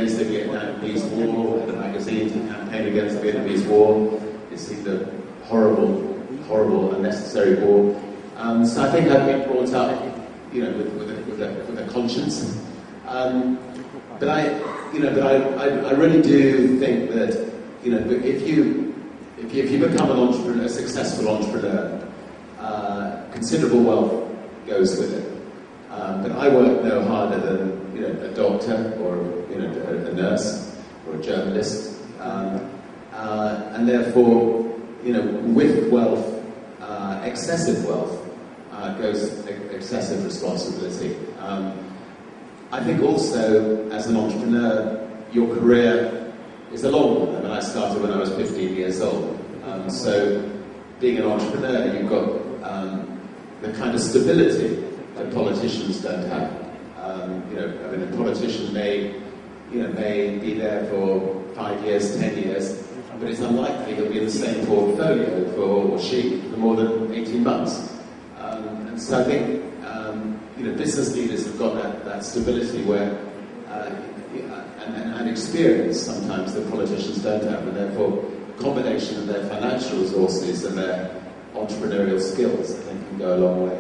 against the Vietnamese War, the magazine to campaign against the Vietnamese War. It seemed a horrible, unnecessary war. So I think I've been brought up, with a conscience. But I really do think that, if you become an entrepreneur, a successful entrepreneur, considerable wealth goes with it. But I work no harder than a doctor or a nurse or a journalist, and therefore with wealth, excessive wealth, goes excessive responsibility. I think also as an entrepreneur, your career is a long one. I mean, I started when I was 15 years old, so being an entrepreneur, you've got the kind of stability that politicians don't have. A politician may be there for 5 years, 10 years, but it's unlikely he'll be in the same portfolio or she for more than 18 months. And so I think business leaders have got that stability where and experience sometimes that politicians don't have, and therefore a combination of their financial resources and their entrepreneurial skills, I think, can go a long way.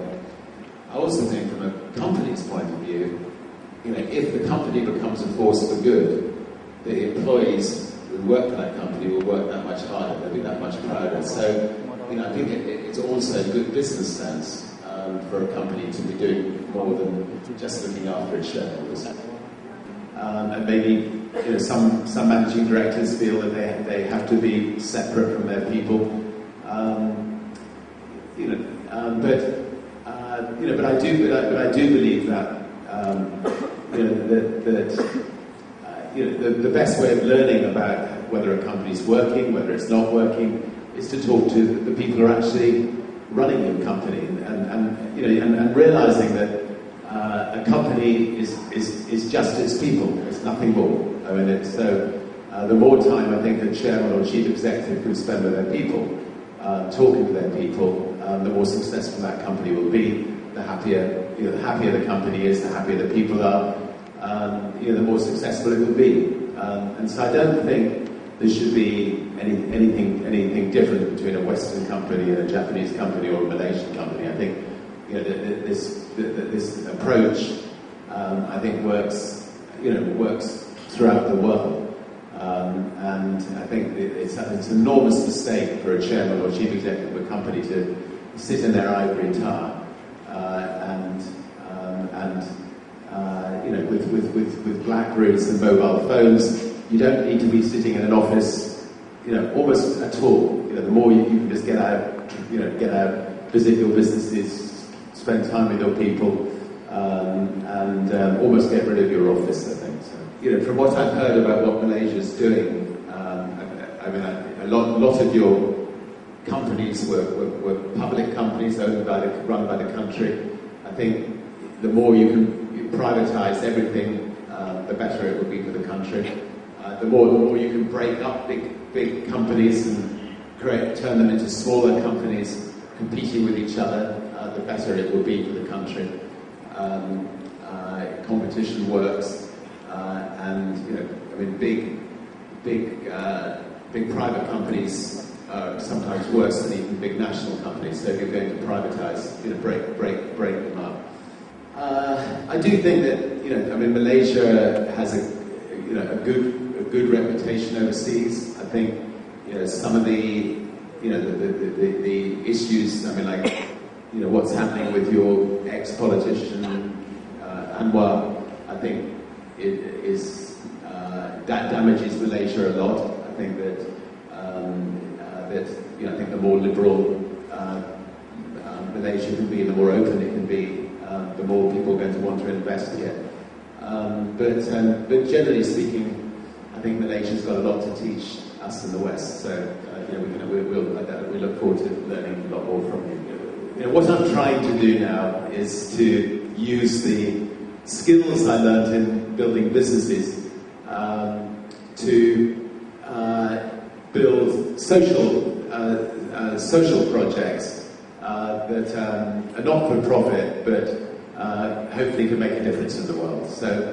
I also think from a company's point of view, if the company becomes a force for good, the employees who work for that company will work that much harder, they'll be that much prouder. So, I think it's also good business sense for a company to be doing more than just looking after its shareholders. And maybe some managing directors feel that they have to be separate from their people. But I do believe that the best way of learning about whether a company's working, whether it's not working, is to talk to the people who are actually running your company, and realizing that a company is just its people. It's nothing more. I mean, the more time I think a chairman or chief executive can spend with their people, talking to their people, the more successful that company will be. The happier the company is, the happier the people are, the more successful it will be. And so I don't think there should be anything different between a Western company and a Japanese company or a Malaysian company. I think this approach I think works throughout the world. And I think it's an enormous mistake for a chairman or chief executive of a company to sit in their ivory tower with BlackBerries and mobile phones. You don't need to be sitting in an office, almost at all. The more you can just get out, visit your businesses, spend time with your people, and almost get rid of your office, I think. So, from what I've heard about what Malaysia's doing, a lot of your companies were public companies run by the country. I think the more you privatise everything, the better it will be for the country. The more you can break up big companies and turn them into smaller companies competing with each other, the better it will be for the country. Competition works, and big private companies are sometimes worse than even big national companies. So if you're going to privatise, break them up. I do think that Malaysia has a good reputation overseas. I think some of the issues. What's happening with your ex-politician Anwar. I think it is that damages Malaysia a lot. I think that I think the more liberal Malaysia can be, the more open it can be, the more people are going to want to invest here. But generally speaking, I think Malaysia's got a lot to teach us in the West. So we look forward to learning a lot more from you. What I'm trying to do now is to use the skills I learned in building businesses to build social projects that are not for profit, but hopefully can make a difference in the world. So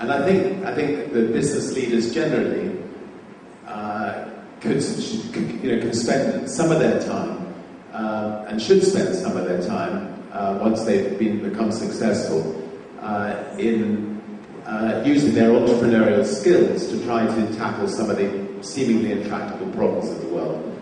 And I think the business leaders generally could spend some of their time and should spend some of their time once they've become successful in using their entrepreneurial skills to try to tackle some of the seemingly intractable problems of the world.